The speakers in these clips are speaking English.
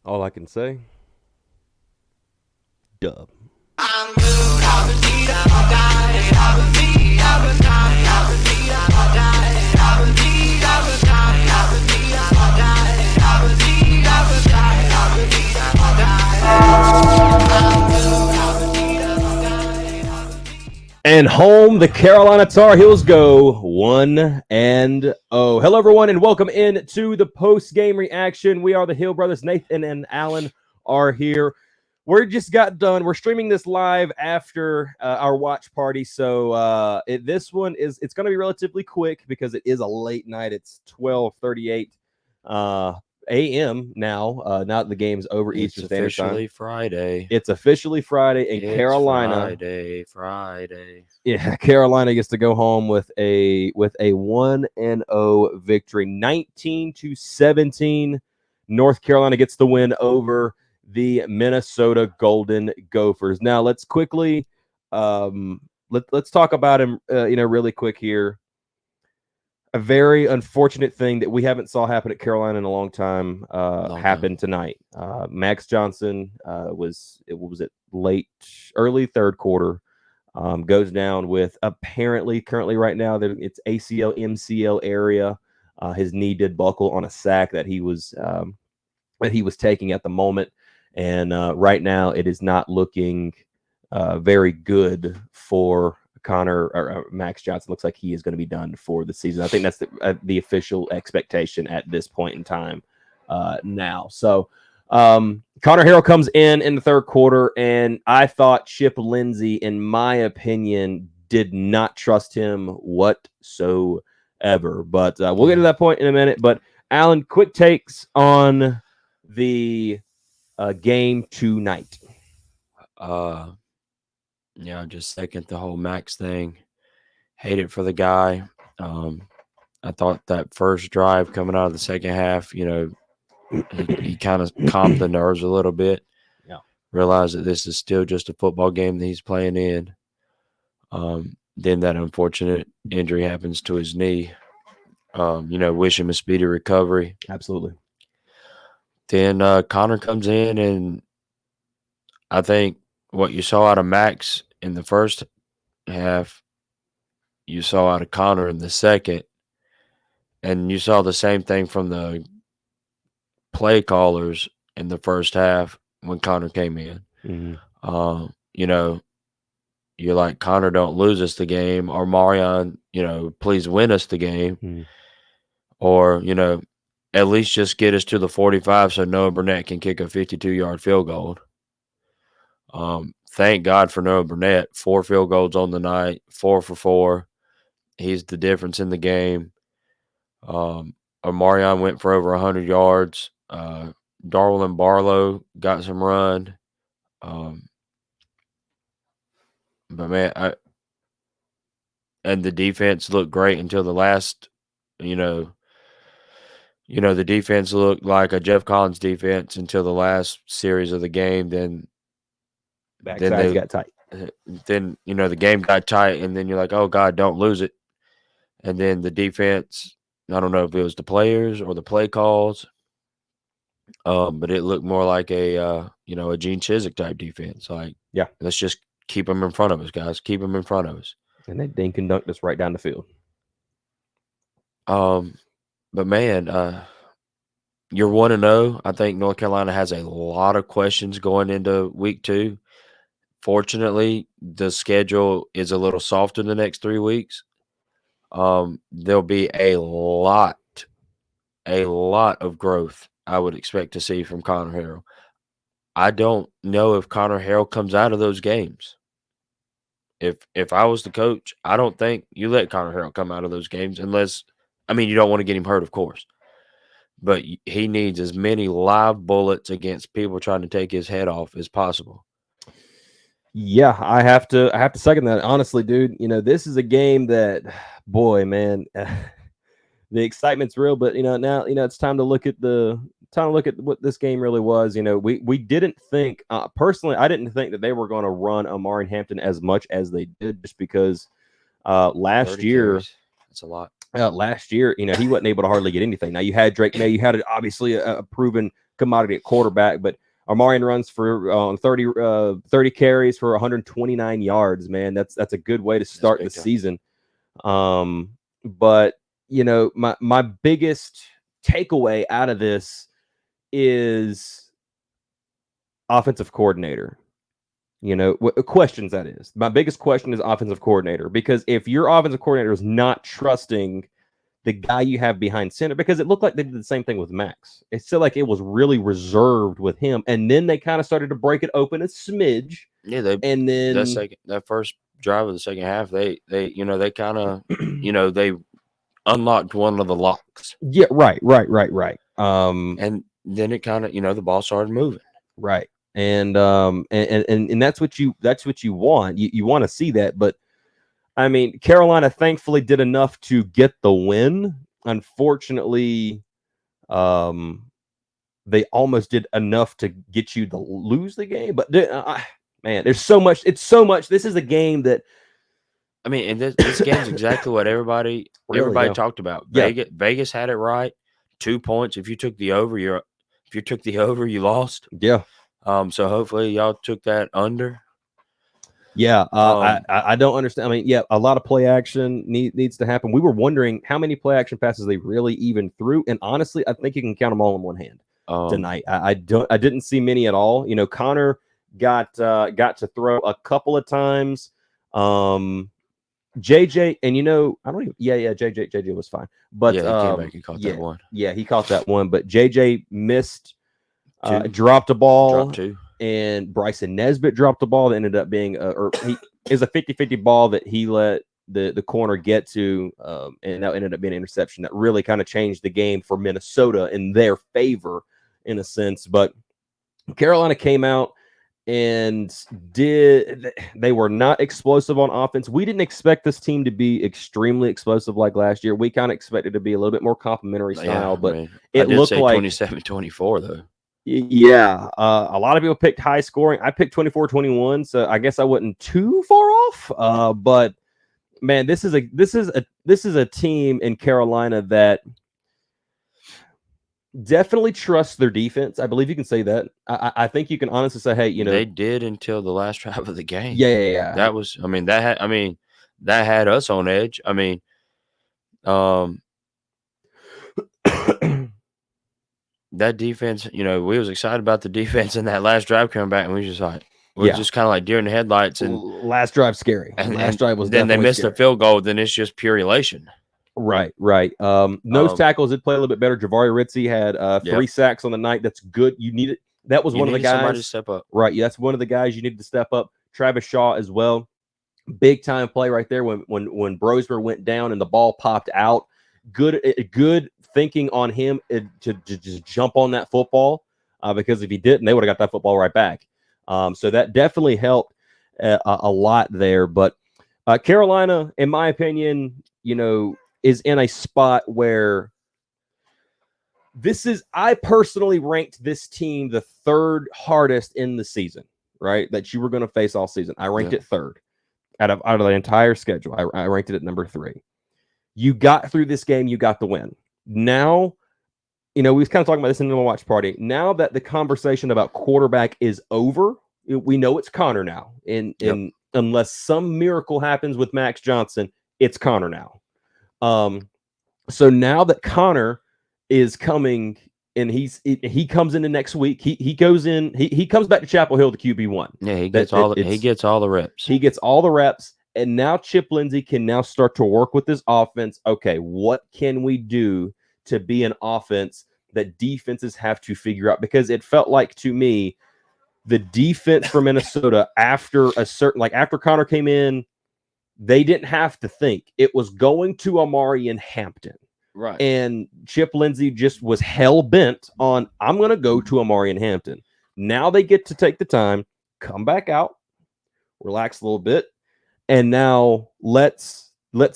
All I can say, dub. And home, the Carolina Tar Heels go 1-0. Hello, everyone, and welcome in to the post-game reaction. We are the Hill Brothers. Nathan and Alan are here. We just got done. We're streaming this live after our watch party, so this one it's going to be relatively quick because it is a late night. It's 12:38 a.m. now. Now that the game's over Eastern Standard Time. It's officially Friday, and Carolina. Friday. Yeah, Carolina gets to go home with a 1-0 victory, 19-17. North Carolina gets the win over the Minnesota Golden Gophers. Now let's quickly let's talk about him really quick here. A very unfortunate thing that we haven't saw happen at Carolina in a long time happened tonight. Max Johnson was early third quarter. Goes down with apparently currently right now that it's ACL MCL area. His knee did buckle on a sack that he was taking at the moment, and right now it is not looking very good for Connor or Max Johnson. Looks like he is going to be done for the season. I think that's the official expectation at this point in time now. So Connor Harrell comes in the third quarter, and I thought Chip Lindsey, in my opinion, did not trust him whatsoever. But we'll get to that point in a minute. But Alan, quick takes on the game tonight. Just second the whole Max thing. Hate it for the guy. I thought that first drive coming out of the second half, he kind of calmed the nerves a little bit. Yeah. Realized that this is still just a football game that he's playing in. Then that unfortunate injury happens to his knee. Wish him a speedy recovery. Absolutely. Then Connor comes in, and I think what you saw out of Max in the first half, you saw out of Connor in the second, and you saw the same thing from the play callers in the first half when Connor came in. Mm-hmm. You're like, Connor, don't lose us the game, or Marion, please win us the game, or at least just get us to the 45 so Noah Burnett can kick a 52-yard field goal. Thank God for Noah Burnett. 4 field goals on the night, 4 for 4. He's the difference in the game. Marion went for over 100 yards. Darwin Barlow got some run. But man, and the defense looked great until the last, the defense looked like a Jeff Collins defense until the last series of the game. Then backsides got tight. Then, the game got tight, and then you're like, oh, God, don't lose it. And then the defense, I don't know if it was the players or the play calls, but it looked more like a Gene Chizik type defense. Like, yeah, let's just keep them in front of us, guys. Keep them in front of us. And they dink and dunked us right down the field. But man, you're 1-0. I think North Carolina has a lot of questions going into week 2. Fortunately, the schedule is a little softer the next 3 weeks. There'll be a lot of growth I would expect to see from Connor Harrell. I don't know if Connor Harrell comes out of those games. If I was the coach, I don't think you let Connor Harrell come out of those games unless, you don't want to get him hurt, of course. But he needs as many live bullets against people trying to take his head off as possible. Yeah, I have to second that. Honestly, dude, this is a game that, boy, man, the excitement's real, but now it's time to look at what this game really was. We didn't think, personally, I didn't think that they were going to run Omari Hampton as much as they did, just because last year, that's a lot. Last year, he wasn't able to hardly get anything. Now you had Drake May, you had obviously a proven commodity at quarterback, but Amarian runs for 30 carries for 129 yards. Man, that's a good way to start the season. But my biggest takeaway out of this is offensive coordinator. Questions, that is. My biggest question is offensive coordinator, because if your offensive coordinator is not trusting the guy you have behind center, because it looked like they did the same thing with Max. It felt like it was really reserved with him, and then they kind of started to break it open a smidge. Yeah, and then that first drive of the second half, they kind of they unlocked one of the locks. Yeah, right. And then it kind of the ball started moving. Right. And that's what you want. You want to see that, but I mean, Carolina thankfully did enough to get the win. Unfortunately, they almost did enough to get you to lose the game. But man, there's so much. It's so much. This is a game that, I mean, and this game's exactly what everybody talked about. Vegas had it right. 2 points. If you took the over, you lost. Yeah. So hopefully y'all took that under. Yeah, I don't understand. I mean, yeah, a lot of play action needs to happen. We were wondering how many play action passes they really even threw, and honestly, I think you can count them all in one hand tonight. I didn't see many at all. Connor got to throw a couple of times. JJ, and I don't even. Yeah, JJ was fine, but yeah, he came back and caught that one. Yeah, he caught that one, but JJ missed, dropped a ball. Dropped two. And Bryson Nesbitt dropped the ball that ended up being he is a 50-50 ball that he let the corner get to, and that ended up being an interception that really kind of changed the game for Minnesota in their favor in a sense. But Carolina came out and they were not explosive on offense. We didn't expect this team to be extremely explosive like last year. We kind of expected to be a little bit more complimentary style, but it looked like 27-24 though. Yeah, a lot of people picked high scoring. I picked 24-21, so I guess I wasn't too far off. But man, this is a team in Carolina that definitely trusts their defense. I believe you can say that. I think you can honestly say, hey, they did until the last drive of the game. Yeah. That was, that had us on edge. I mean, that defense, we was excited about the defense in that last drive coming back, and we just like just kind of like deer in the headlights. And last drive scary. Last drive was then they missed scary. a field goal. Then it's just pure elation. Right. Nose tackles did play a little bit better. Javari Ritzy had 3 sacks on the night. That's good. You need it. That was one of the guys. Somebody to step up. Right. Yeah, that's one of the guys you needed to step up. Travis Shaw as well. Big time play right there when Brosmer went down and the ball popped out. Good thinking on him to just jump on that football, because if he didn't, they would have got that football right back. So that definitely helped a lot there. But Carolina, in my opinion, is in a spot where I personally ranked this team the 3rd hardest in the season, right? That you were going to face all season. I ranked it 3rd out of the entire schedule. I ranked it at number 3. You got through this game, you got the win. Now, we was kind of talking about this in the watch party. Now that the conversation about quarterback is over, we know it's Connor now. And unless some miracle happens with Max Johnson, it's Connor now. So now that Connor is coming and he comes into next week, he goes in, he comes back to Chapel Hill to QB1. Yeah, he gets all the reps. He gets all the reps. And now Chip Lindsey can now start to work with this offense. Okay, what can we do to be an offense that defenses have to figure out? Because it felt like to me, the defense for Minnesota after Connor came in, they didn't have to think. It was going to Amari and Hampton. Right. And Chip Lindsey just was hell-bent on, I'm going to go to Amari and Hampton. Now they get to take the time, come back out, relax a little bit. And now let's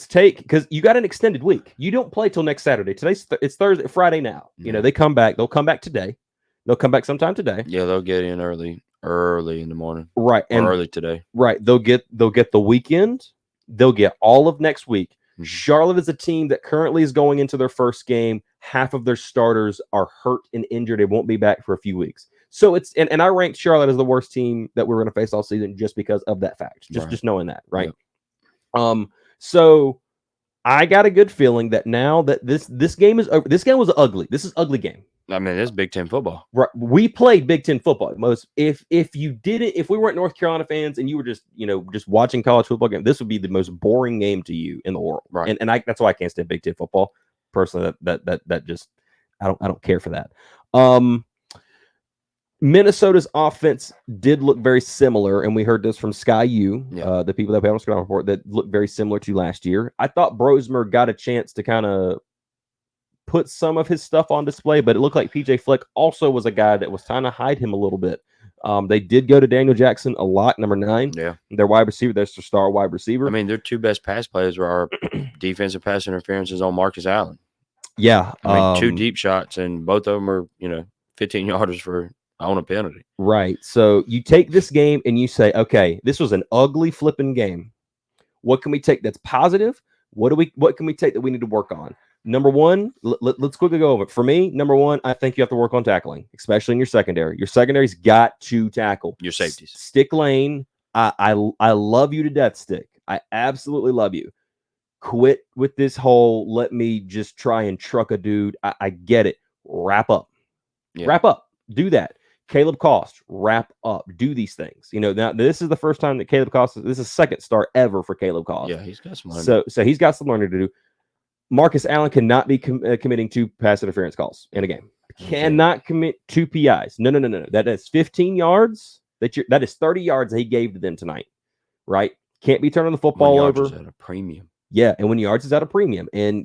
take, because you got an extended week. You don't play till next Saturday. It's Thursday, Friday now. Mm-hmm. They come back. They'll come back today. They'll come back sometime today. Yeah, they'll get in early in the morning. Right, and early today. Right, they'll get the weekend. They'll get all of next week. Mm-hmm. Charlotte is a team that currently is going into their first game half of their starters are hurt and injured. They won't be back for a few weeks. So it's and I ranked Charlotte as the worst team that we're going to face all season just because of that fact. Just knowing that, right? Yep. So I got a good feeling that now that this game is over. This game was ugly. This is ugly game. I mean, it's Big Ten football. Right. We played Big Ten football. If you didn't, if we weren't North Carolina fans and you were just watching college football game, this would be the most boring game to you in the world. Right. And that's why I can't stand Big Ten football. Personally, that just I don't care for that. Minnesota's offense did look very similar, and we heard this from Sky U, the people that we have on the Scrum Report, that looked very similar to last year. I thought Brosmer got a chance to kind of put some of his stuff on display, but it looked like PJ Fleck also was a guy that was trying to hide him a little bit. They did go to Daniel Jackson a lot, number 9. Yeah. Their wide receiver, that's their star wide receiver. I mean, their 2 best pass plays were our defensive pass interferences on Marcus Allen. Yeah. I mean, 2 deep shots, and both of them are, 15 yarders for on a penalty. Right. So you take this game and you say, okay, this was an ugly flipping game. What can we take that's positive? What can we take that we need to work on? Number one, let's quickly go over it. For me, number one, I think you have to work on tackling, especially in your secondary. Your secondary's got to tackle. Your safeties. Stick Lane, I love you to death, Stick. I absolutely love you. Quit with this whole let me just try and truck a dude. I get it. Wrap up. Yeah. Wrap up. Do that. Caleb Cost, wrap up. Do these things. Now this is the first time that Caleb Cost, this is second start ever for Caleb Cost. Yeah, he's got some learning. So he's got some learning to do. Marcus Allen cannot be committing 2 pass interference calls in a game. Cannot commit 2 PIs. No. That is 15 yards. That is 30 yards that he gave to them tonight. Right? Can't be turning the football over. At a premium. Yeah, and when yards is at a premium. And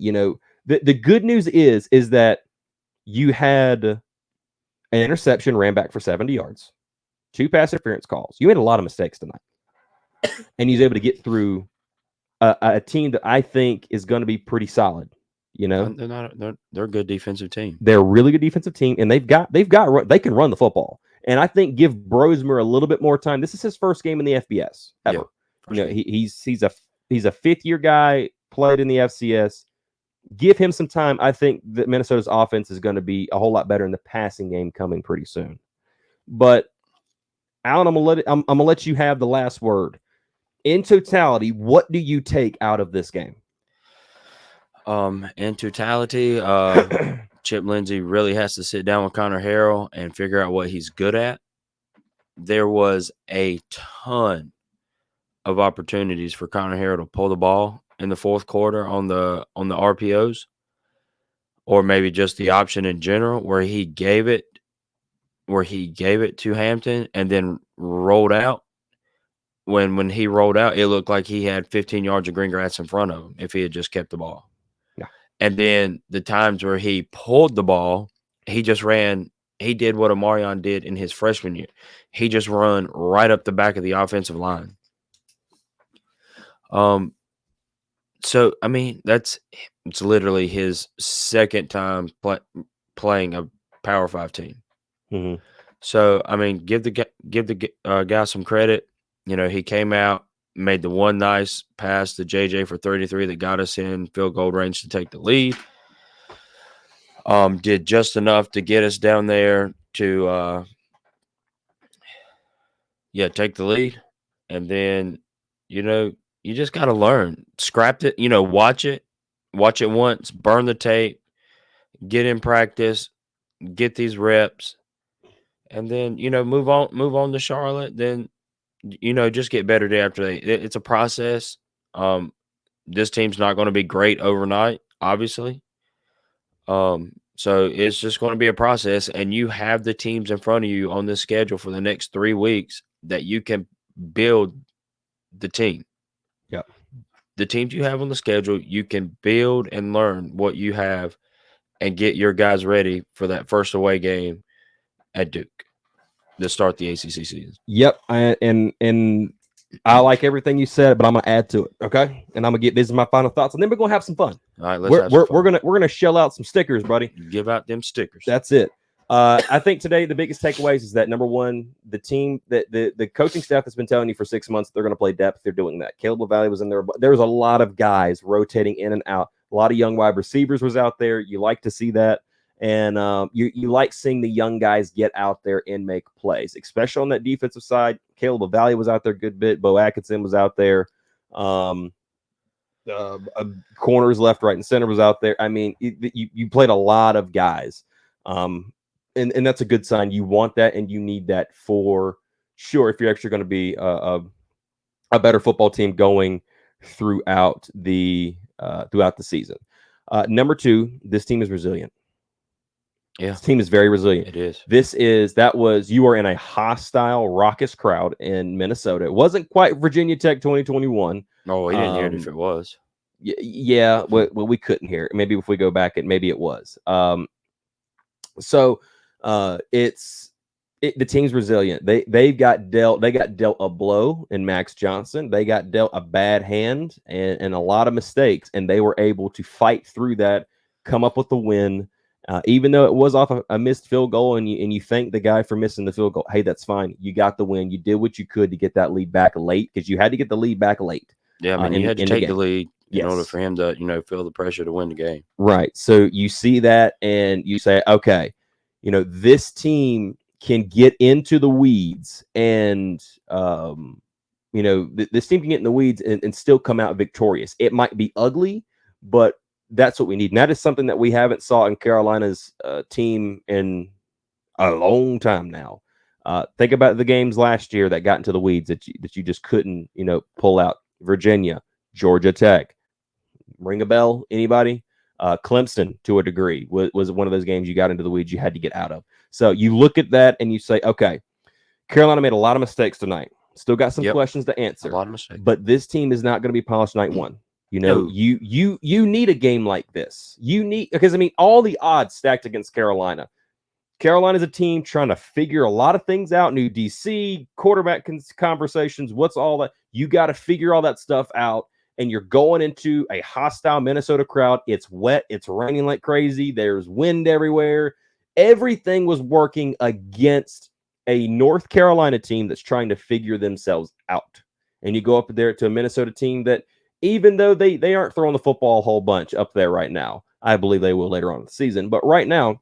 the good news is that you had an interception, ran back for 70 yards, 2 pass interference calls. You made a lot of mistakes tonight. And he's able to get through a team that I think is going to be pretty solid. They're a good defensive team. They're a really good defensive team, and they can run the football. And I think give Brosmer a little bit more time. This is his first game in the FBS ever. Yeah, he's a 5th-year guy, played in the FCS. Give him some time. I think that Minnesota's offense is going to be a whole lot better in the passing game coming pretty soon. But Alan, I'm gonna let you have the last word. In totality, what do you take out of this game? In totality, Chip Lindsey really has to sit down with Connor Harrell and figure out what he's good at. There was a ton of opportunities for Connor Harrell to pull the ball in the 4th quarter on the RPOs, or maybe just the option in general, where he gave it to Hampton and then rolled out. When he rolled out, it looked like he had 15 yards of green grass in front of him if he had just kept the ball. Yeah. And then the times where he pulled the ball, he just ran. He did what Amarion did in his freshman year. He just run right up the back of the offensive line. So, I mean, it's literally his second time playing a Power 5 team. Mm-hmm. So, I mean, give the guy some credit. He came out, made the one nice pass to JJ for 33 that got us in field goal range to take the lead. Did just enough to get us down there to take the lead. And then, you just got to learn. Scrapped it, watch it once, burn the tape, get in practice, get these reps, and then, move on to Charlotte. Then, just get better day after day. It's a process. This team's not going to be great overnight, obviously. So it's just going to be a process, and you have the teams in front of you on this schedule for the next 3 weeks that you can build the team. Yeah. The teams you have on the schedule, you can build and learn what you have and get your guys ready for that first away game at Duke to start the ACC season. Yep. And I like everything you said, but I'm going to add to it. Okay. And I'm going to this is my final thoughts, and then we're going to have some fun. All right. We're going to shell out some stickers, buddy. Give out them stickers. That's it. I think today the biggest takeaways is that number one, the team that the coaching staff that's been telling you for 6 months they're going to play depth. They're doing that. Caleb LaValle was in there. There's a lot of guys rotating in and out. A lot of young wide receivers was out there. You like to see that. And you like seeing the young guys get out there and make plays, especially on that defensive side. Caleb O'Valley was out there a good bit. Bo Atkinson was out there. Corners left, right, and center was out there. I mean, you played a lot of guys. And that's a good sign. You want that and you need that for sure if you're actually going to be a better football team going throughout the season. Number 2, this team is resilient. Yeah. This team is very resilient. It is. You were in a hostile, raucous crowd in Minnesota. It wasn't quite Virginia Tech 2021. No, we didn't hear it if it was. Yeah. Well, we couldn't hear it. Maybe if we go back, maybe it was. The team's resilient. They got dealt a blow in Max Johnson. They got dealt a bad hand and a lot of mistakes, and they were able to fight through that, come up with the win. Even though it was off a missed field goal, and you thank the guy for missing the field goal. Hey, that's fine. You got the win. You did what you could to get that lead back late, because you had to get the lead back late. Yeah, I mean, you had to take the lead in order for him to, feel the pressure to win the game. Right. So you see that, and you say, okay, this team can get into the weeds, and this team can get in the weeds and still come out victorious. It might be ugly, but that's what we need. And that is something that we haven't saw in Carolina's team in a long time now. Think about the games last year that got into the weeds that you just couldn't, pull out. Virginia, Georgia Tech. Ring a bell? Anybody? Clemson, to a degree, was one of those games you got into the weeds you had to get out of. So you look at that and you say, okay, Carolina made a lot of mistakes tonight. Still got some questions to answer. A lot of mistakes. But this team is not going to be polished night one. You need a game like this. Because I mean, all the odds stacked against Carolina. Carolina's a team trying to figure a lot of things out. New DC, quarterback conversations. What's all that? You got to figure all that stuff out. And you're going into a hostile Minnesota crowd. It's wet. It's raining like crazy. There's wind everywhere. Everything was working against a North Carolina team that's trying to figure themselves out. And you go up there to a Minnesota team that, even though they aren't throwing the football a whole bunch up there right now, I believe they will later on in the season. But right now,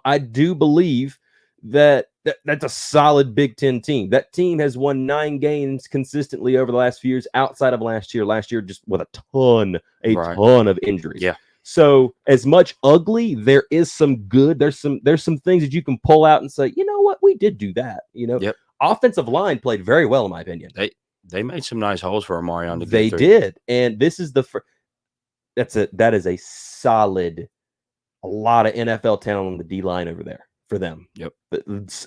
I do believe that's a solid Big Ten team. That team has won 9 games consistently over the last few years outside of last year. Last year, just with a ton of injuries. Yeah. So as much ugly, there is some good. There's some things that you can pull out and say, you know what, we did do that. Offensive line played very well, in my opinion. They made some nice holes for Omarion to They did, and this is that is a solid. A lot of NFL talent on the D line over there for them. Yep.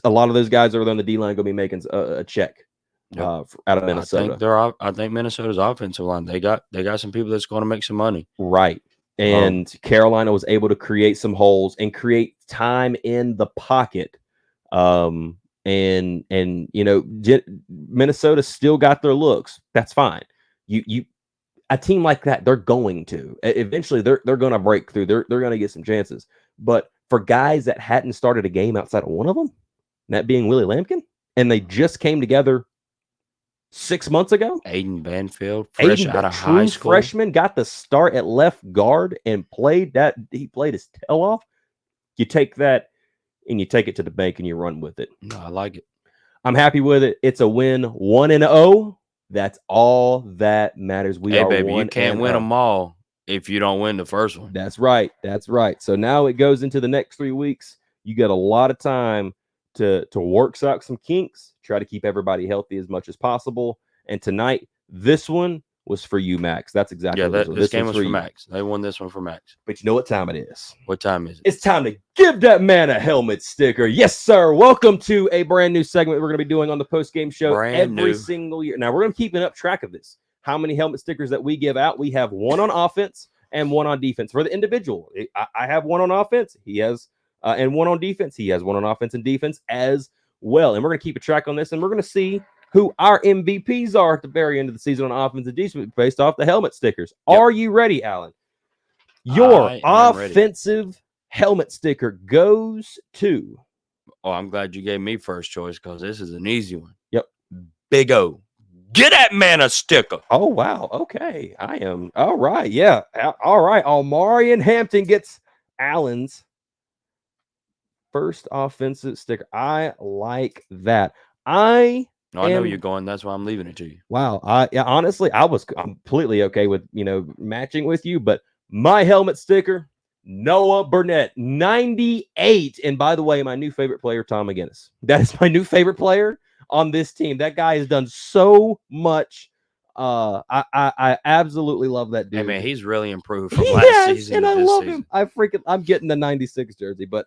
A lot of those guys over there on the D line going to be making a check out of Minnesota. I think Minnesota's offensive line, they got some people that's going to make some money. Right. And Carolina was able to create some holes and create time in the pocket. Minnesota still got their looks. That's fine. A team like that, they're going to eventually they're going to break through. They're going to get some chances. But for guys that hadn't started a game outside of one of them, that being Willie Lampkin, and they just came together 6 months ago. Aiden Banfield, fresh out of high school, freshman, got the start at left guard and played his tail off. You take that and you take it to the bank and you run with it. No, I like it. I'm happy with it. It's a win, 1-0. That's all that matters. You can't win them all if you don't win the first one. That's right. So now it goes into the next 3 weeks. You got a lot of time to work out some kinks, try to keep everybody healthy as much as possible. And tonight, this one was for you, Max. That's exactly what this game was for Max. They won this one for Max. But you know what time it is? What time is it? It's time to give that man a helmet sticker. Yes, sir. Welcome to a brand new segment we're going to be doing on the post-game show every single year. Now, we're going to keep up track of this. How many helmet stickers that we give out? We have one on offense and one on defense. For the individual, I have one on offense. He has and one on defense. He has one on offense and defense as well. And we're going to keep a track on this, and we're going to see who our MVPs are at the very end of the season on offense and defense based off the helmet stickers. Yep. Are you ready, Alan? Your offensive helmet sticker goes to... Oh, I'm glad you gave me first choice because this is an easy one. Yep. Big O. Get that man a sticker. Oh, wow. Okay. I am. All right. Yeah. All right. Omarion Hampton gets Allen's first offensive sticker. I like that. I know you're going. That's why I'm leaving it to you. Wow. Honestly, I was completely okay with, matching with you, but my helmet sticker, Noah Burnett, 98. And by the way, my new favorite player, Tom McGinnis. That is my new favorite player on this team. That guy has done so much. I absolutely love that dude. Hey man, he's really improved from He last has, season. and I this love season. him. I'm getting the 96 jersey, but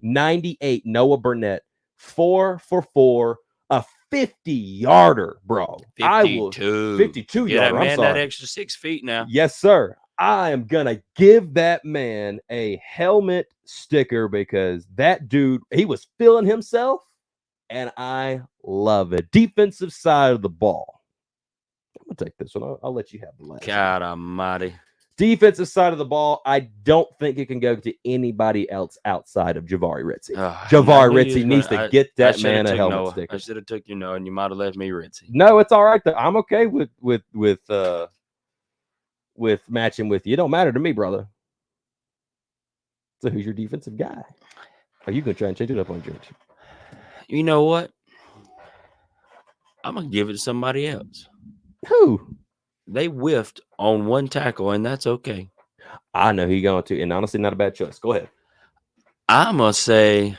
98 Noah Burnett, 4 for 4, a 50-yarder, bro. 52. 52-yarder. Get that man I'm sorry. that extra 6 feet now. Yes, sir. I am gonna give that man a helmet sticker because that dude, he was feeling himself, and I love it. Defensive side of the ball. I'm gonna take this one. I'll let you have the last. God almighty. Defensive side of the ball, I don't think it can go to anybody else outside of Jahvaree Ritzie. Jahvaree Ritzie needs to get that man a helmet sticker. I should have took Noah, and you might have left me Ritzie. No, it's all right. I'm okay with matching with you. It don't matter to me, brother. So who's your defensive guy? Are you gonna try and change it up on George? You know what? I'm gonna give it to somebody else. Who? They whiffed on one tackle, and that's okay. I know he's going to, and honestly, not a bad choice. Go ahead. I'm gonna say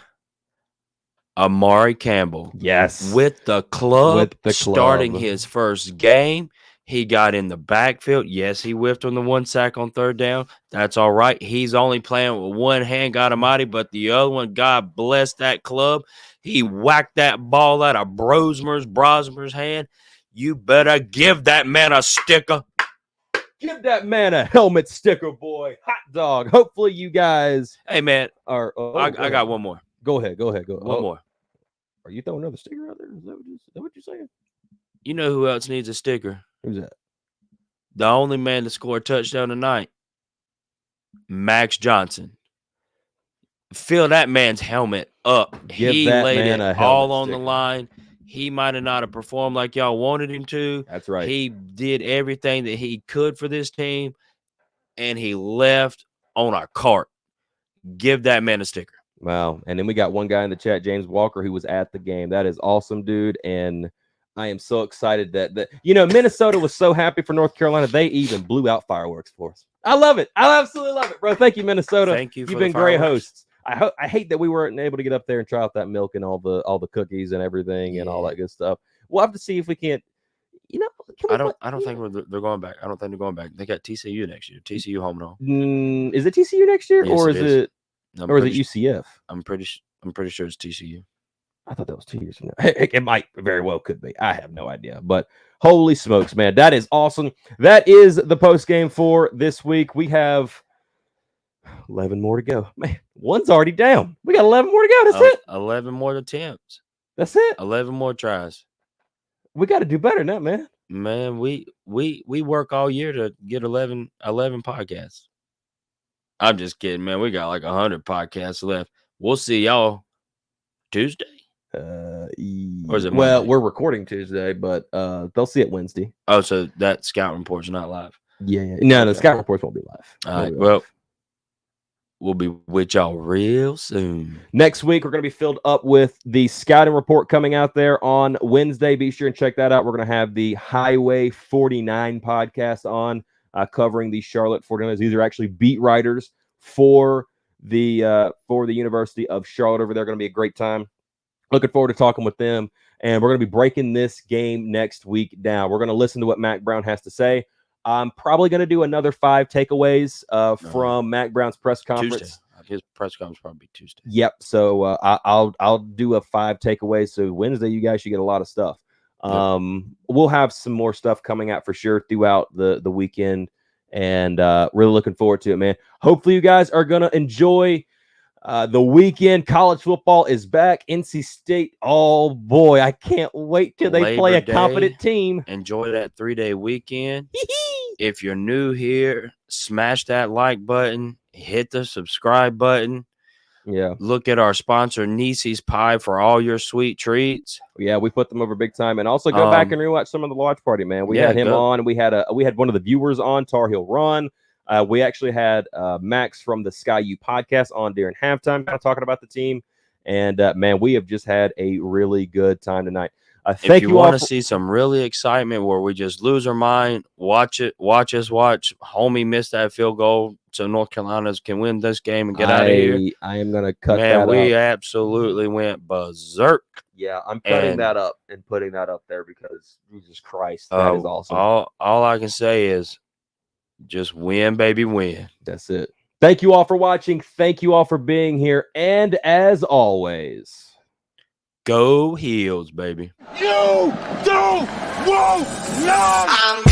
Amari Campbell. Yes. With the club starting his first game. He got in the backfield. Yes, he whiffed on the one sack on third down. That's all right. He's only playing with one hand, God almighty, but the other one, God bless that club. He whacked that ball out of Brosmer's hand. You better give that man a sticker. Give that man a helmet sticker, boy. Hot dog. Hopefully you guys. Hey, man. Are. I got one more. Go ahead. One more. Are you throwing another sticker out there? Is that what you're saying? You know who else needs a sticker? Who's that? The only man to score a touchdown tonight. Max Johnson. Fill that man's helmet up. He laid it all on the line. He might have not have performed like y'all wanted him to. That's right. He did everything that he could for this team, and he left on a cart. Give that man a sticker. Wow. And then we got one guy in the chat, James Walker, who was at the game. That is awesome, dude. And I am so excited that Minnesota was so happy for North Carolina. They even blew out fireworks for us. I love it. I absolutely love it, bro. Thank you, Minnesota. Thank you. You've been great hosts. I hate that we weren't able to get up there and try out that milk and all the cookies and everything and all that good stuff. We'll have to see if we can't. I don't think they're going back. I don't think they're going back. They got TCU next year. TCU home and home. Is it TCU next year, yes, or is it UCF? I'm pretty sure it's TCU. I thought that was 2 years from now. It might very well could be. I have no idea. But holy smokes, man. That is awesome. That is the post game for this week. We have 11 more to go. Man, one's already down. We got 11 more to go. That's it. 11 more attempts. That's it. 11 more tries. We got to do better than that, man. Man, we work all year to get 11 podcasts. I'm just kidding, man. We got like 100 podcasts left. We'll see y'all Tuesday. Or is it Monday? Well, we're recording Tuesday, but they'll see it Wednesday. Oh, so that scout report's not live. Yeah. No, the scout reports won't be live. All right. Well, we'll be with y'all real soon. Next week, we're going to be filled up with the scouting report coming out there on Wednesday. Be sure and check that out. We're going to have the Highway 49 podcast on covering the Charlotte 49ers. These are actually beat writers for the University of Charlotte over there. Going to be a great time. Looking forward to talking with them. And we're going to be breaking this game next week down. We're going to listen to what Mack Brown has to say. I'm probably going to do another 5 takeaways from Mack Brown's press conference. Tuesday. His press conference probably Tuesday. Yep. So I'll do a 5 takeaways. So Wednesday, you guys should get a lot of stuff. We'll have some more stuff coming out for sure throughout the weekend, and really looking forward to it, man. Hopefully, you guys are going to enjoy the weekend. College football is back. NC State. Oh boy, I can't wait till they play a competent team. Enjoy that 3-day weekend. If you're new here, smash that like button, hit the subscribe button. Yeah. Look at our sponsor, Niecy's Pie, for all your sweet treats. Yeah, we put them over big time. And also go back and rewatch some of the watch party, man. We had him on. We had one of the viewers on, Tar Heel Run. We actually had Max from the Sky U podcast on during halftime, kind of talking about the team. And man, we have just had a really good time tonight. If you want to see some really excitement where we just lose our mind, watch it. Watch us watch. Homie missed that field goal so North Carolina can win this game and get out of here. I am going to cut that up. Man, we absolutely went berserk. Yeah, I'm cutting that up and putting that up there because Jesus Christ, that is awesome. All I can say is just win, baby, win. That's it. Thank you all for watching. Thank you all for being here. And as always, go Heels, baby. You don't want love.